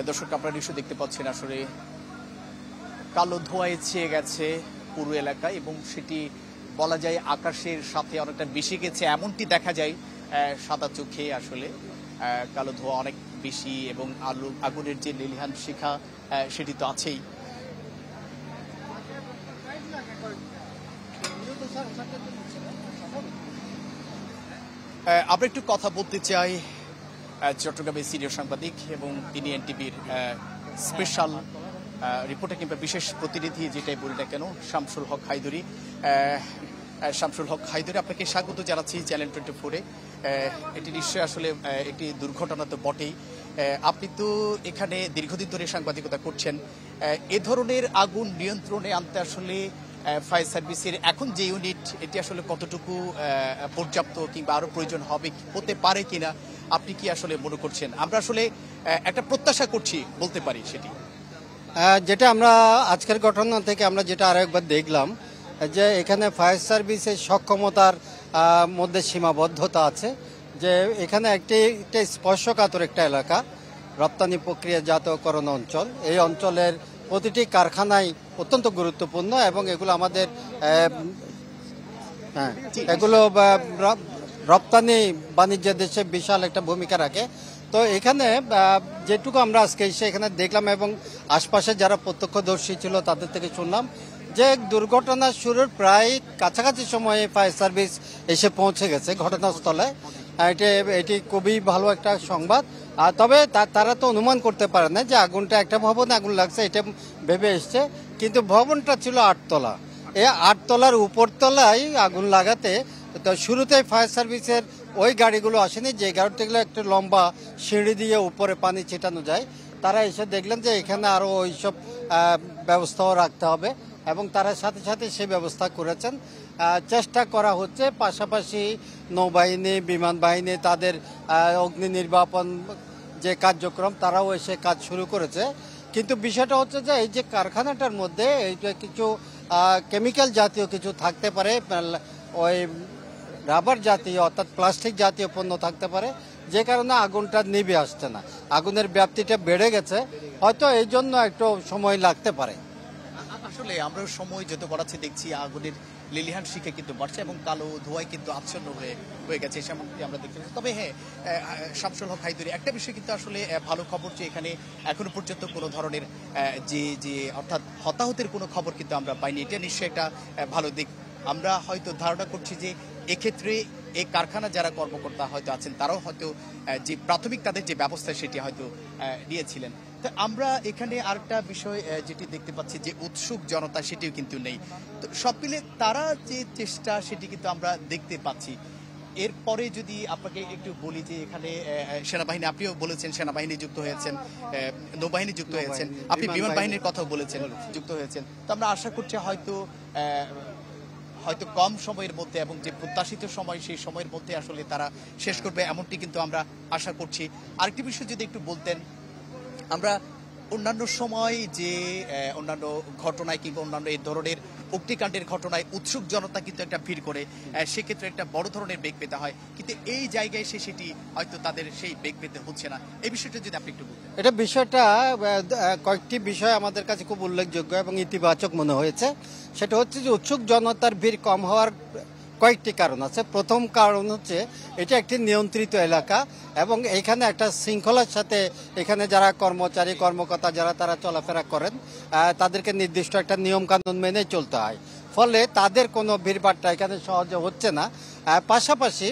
দর্শক আপনারা নিশ্চয়ই দেখতে পাচ্ছেন আসলে কালো ধোঁয়ায় ছেয়ে গেছে পুরো এলাকা এবং সেটি বলা যায় আকাশের সাথে অনেকটা মিশে গেছে এমনটি দেখা যায় সাদা চোখে আসলে কালো ধোঁয়া অনেক বেশি এবং আগুনের যে লেলিহান শিখা সেটি তো আছেই। আমরা একটু কথা বলতে চাই চট্টগ্রামের সিনিয়র সাংবাদিক এবং তিনি এনটিভির স্পেশাল রিপোর্টার কিংবা বিশেষ প্রতিনিধি যেটাই বলি না কেন শামসুল হক হায়দরি। শামসুল হক হায়দরি, আপনাকে স্বাগত জানাচ্ছি চ্যানেল 24-এ। এটি নিশ্চয়ই আসলে একটি দুর্ঘটনা তো বটেই। আপনি তো এখানে দীর্ঘদিন ধরে সাংবাদিকতা করছেন। এ ধরনের আগুন নিয়ন্ত্রণে আনতে আসলে ফায়ার সার্ভিসের এখন যে ইউনিট এটি আসলে কতটুকু পর্যাপ্ত কিংবা আরো প্রয়োজন হতে পারে কিনা আপনি কি আসলে মনে করছেন? আমরা আসলে একটা প্রত্যাশা করছি বলতে পারি সেটি যেটা আমরা আজকের ঘটনা থেকে আমরা যেটা আরো একবার দেখলাম যে এখানে ফায়ার সার্ভিসের সক্ষমতার মধ্যে সীমাবদ্ধতা আছে। যে এখানে একটি স্পর্শকাতর একটা এলাকা, রপ্তানি প্রক্রিয়াজাতকরণ অঞ্চল। এই অঞ্চলের প্রতিটি কারখানাই অত্যন্ত গুরুত্বপূর্ণ এবং এগুলো আমাদের এগুলো রপ্তানি বাণিজ্যের দেশে বিশাল একটা ভূমিকা রাখে। তো এখানে যেটুকু আমরা আজকে এসে এখানে দেখলাম এবং আশপাশে যারা প্রত্যক্ষদর্শী ছিল তাদের থেকে শুনলাম যে দুর্ঘটনা শুরুর প্রায় কাছাকাছি সময়ে ফায়ার সার্ভিস এসে পৌঁছে গেছে ঘটনাস্থলে। এটি খুবই ভালো একটা সংবাদ। তবে তারা তো অনুমান করতে পারে না যে আগুনটা একটা ভবনে আগুন লাগছে, এটা ভেবে এসছে। কিন্তু ভবনটা ছিল 8 তলা। এই 8 তলার উপরতলায় আগুন লাগাতে তো শুরুতেই ফায়ার সার্ভিসের ওই গাড়িগুলো আসেনি, যে গাড়িগুলো একটু লম্বা সিঁড়ি দিয়ে উপরে পানি ছিটানো যায়। তারা এসে দেখলেন যে এখানে আরও ওইসব ব্যবস্থাও রাখতে হবে এবং তারা সাথে সাথে সেই ব্যবস্থা করেছেন। চেষ্টা করা হচ্ছে, পাশাপাশি নৌবাহিনী, বিমান বাহিনী তাদের অগ্নি নির্বাপন যে কার্যক্রম তারাও এসে কাজ শুরু করেছে। কিন্তু বিষয়টা হচ্ছে যে এই যে কারখানাটার মধ্যে এই যে কিছু কেমিক্যাল জাতীয় কিছু থাকতে পারে, ওই রাবার জাতীয় অর্থাৎ প্লাস্টিক জাতীয় পণ্য থাকতে পারে, যে কারণে আগুনটা নিভে আসছে না। আগুনের ব্যাপ্তিটা বেড়ে গেছে, হয়তো এই জন্য একটু সময় লাগতে পারে। আসলে আমরা সময় যত বাড়াচ্ছি দেখছি আগুনের লেলিহান শিখে কিন্তু বাড়ছে এবং কালো ধোঁয়ায় কিন্তু আচ্ছন্ন হয়ে গেছে সেমনটি আমরা দেখতে পাচ্ছি। তবে হ্যাঁ, শামসুল হক হায়দরি, একটা বিষয় কিন্তু আসলে ভালো খবর যে এখানে এখনো পর্যন্ত কোনো ধরনের যে অর্থাৎ হতাহতের কোনো খবর কিন্তু আমরা পাইনি। এটা নিশ্চয়ই একটা ভালো দিক। আমরা হয়তো ধারণা করছি যে এক্ষেত্রে এই কারখানা যারা কর্মকর্তা হয়তো আছেন তারাও হয়তো যে প্রাথমিক তাদের যে ব্যবস্থা সেটি হয়তো নিয়েছিলেন। তো আমরা এখানে আরেকটা বিষয় যেটি দেখতে পাচ্ছি যে উৎসুক জনতা সেটিও কিন্তু নেই। তো সব মিলে তারা যে চেষ্টা সেটি কিন্তু আমরা দেখতে পাচ্ছি। এরপরে যদি আপনাকে একটু বলি যে এখানে সেনাবাহিনী, আপনিও বলেছেন সেনাবাহিনী যুক্ত হয়েছেন, নৌবাহিনী যুক্ত হয়েছেন, আপনি বিমান বাহিনীর কথাও বলেছেন যুক্ত হয়েছেন। তো আমরা আশা করছি হয়তো কম সময়ের মধ্যে এবং যে প্রত্যাশিত সময় সেই সময়ের মধ্যে আসলে তারা শেষ করবে এমনটি কিন্তু আমরা আশা করছি। আরেকটি বিষয় যদি একটু বলতেন, আমরা অন্যান্য সময় যে অন্যান্য ঘটনায় কিংবা অন্যান্য এই ধরনের অগ্নিকাণ্ডের ঘটনায় উৎসুক জনতা কিন্তু একটা ভিড় করে, সেক্ষেত্রে একটা বড় ধরনের বেগ পেতে হয়, কিন্তু এই জায়গায় এসে সেটি হয়তো তাদের সেই বেগ পেতে হচ্ছে না। এই বিষয়টা যদি আপনি একটু বলতেন। এটা বিষয়টা কয়েকটি বিষয় আমাদের কাছে খুব উল্লেখযোগ্য এবং ইতিবাচক মনে হয়েছে। সেটা হচ্ছে যে উৎসুক জনতার ভিড় কম হওয়ার কয়েকটি কারণ আছে। প্রথম কারণ হচ্ছে এটা একটি নিয়ন্ত্রিত এলাকা এবং এখানে একটা শৃঙ্খলার সাথে এখানে যারা কর্মচারী কর্মকর্তা যারা তারা চলাফেরা করেন তাদেরকে নির্দিষ্ট একটা নিয়ম কানুন মেনে চলতে হয়, ফলে তাদের কোনো ভিড়ভাট্টা এখানে সহজে হচ্ছে না। পাশাপাশি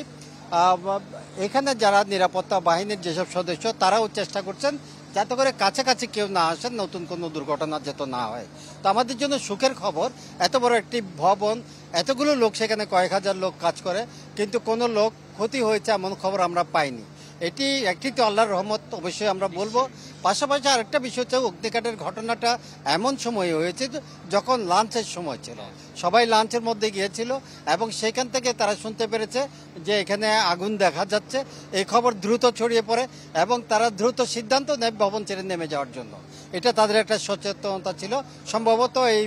এখানে যারা নিরাপত্তা বাহিনীর যেসব সদস্য তারাও চেষ্টা করছেন যাতে করে কাছাকাছি কেউ না আসেন, নতুন কোনো দুর্ঘটনা যাতে না হয়। তো আমাদের জন্য সুখের খবর, এত বড় একটি ভবন, এতগুলো লোক সেখানে কয়েক হাজার লোক কাজ করে, কিন্তু কোনো লোক ক্ষতি হয়েছে এমন খবর আমরা পাইনি। এটি একটি তো আল্লাহর রহমত অবশ্যই আমরা বলবো। পাশাপাশি আরেকটা বিষয় হচ্ছে অগ্নিকাণ্ডের ঘটনাটা এমন সময় হয়েছে যখন লাঞ্চের সময় ছিল, সবাই লাঞ্চের মধ্যে গিয়েছিল এবং সেখান থেকে তারা শুনতে পেরেছে যে এখানে আগুন দেখা যাচ্ছে। এই খবর দ্রুত ছড়িয়ে পড়ে এবং তারা দ্রুত সিদ্ধান্ত নেয় ভবন ছেড়ে নেমে যাওয়ার জন্য। এটা তাদের একটা সচেতনতা ছিল। সম্ভবত এই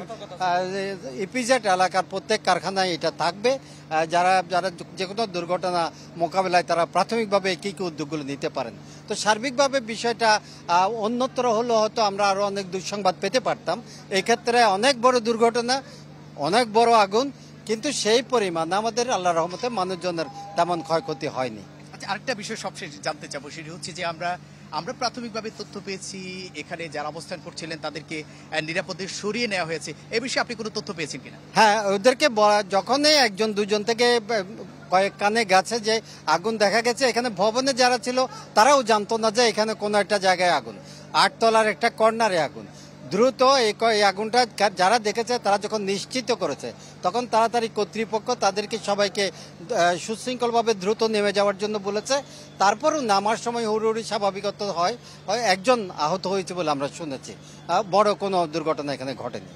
ইপিজেড এলাকার প্রত্যেক কারখানায় এটা থাকবে। যারা যারা যে কোনো দুর্ঘটনা মোকাবেলায় তারা প্রাথমিকভাবে কী কী উদ্যোগগুলো নিতে পারেন। তো সার্বিকভাবে বিষয়টা অন্যত্র হলো হয়তো আমরা আরও অনেক দুঃসংবাদ পেতে পারতাম। এই ক্ষেত্রে অনেক বড় দুর্ঘটনা, অনেক বড় আগুন, কিন্তু সেই পরিমাণ আমাদের আল্লাহর রহমতে মানুষজনের তেমন ক্ষয়ক্ষতি হয়নি। আচ্ছা, আরেকটা বিষয় সবশেষ জানতে চাবো, সেটি হচ্ছে যে আমরা প্রাথমিকভাবে তথ্য পেয়েছি এখানে যারা অবস্থান করছিলেন তাদেরকে নিরাপদে সরিয়ে নেওয়া হয়েছে। এ বিষয়ে আপনি কোনো তথ্য পেয়েছেন কিনা? হ্যাঁ, ওদেরকে যখনই একজন দুজন থেকে কয়েক কানে গেছে যে আগুন দেখা গেছে, এখানে ভবনে যারা ছিল তারাও জানতো না যে এখানে কোনো একটা জায়গায় আগুন, 8 তলার একটা কর্নারে আগুন। দ্রুত এই আগুনটা যারা দেখেছে তারা যখন নিশ্চিত করেছে তখন তাড়াতাড়ি কর্তৃপক্ষ তাদেরকে সবাইকে সুশৃঙ্খলভাবে দ্রুত নেমে যাওয়ার জন্য বলেছে। তারপরও নামার সময় হুড়হুড়ি স্বাভাবিকত হয়, একজন আহত হয়েছে বলে আমরা শুনেছি। বড় কোনো দুর্ঘটনা এখানে ঘটেনি।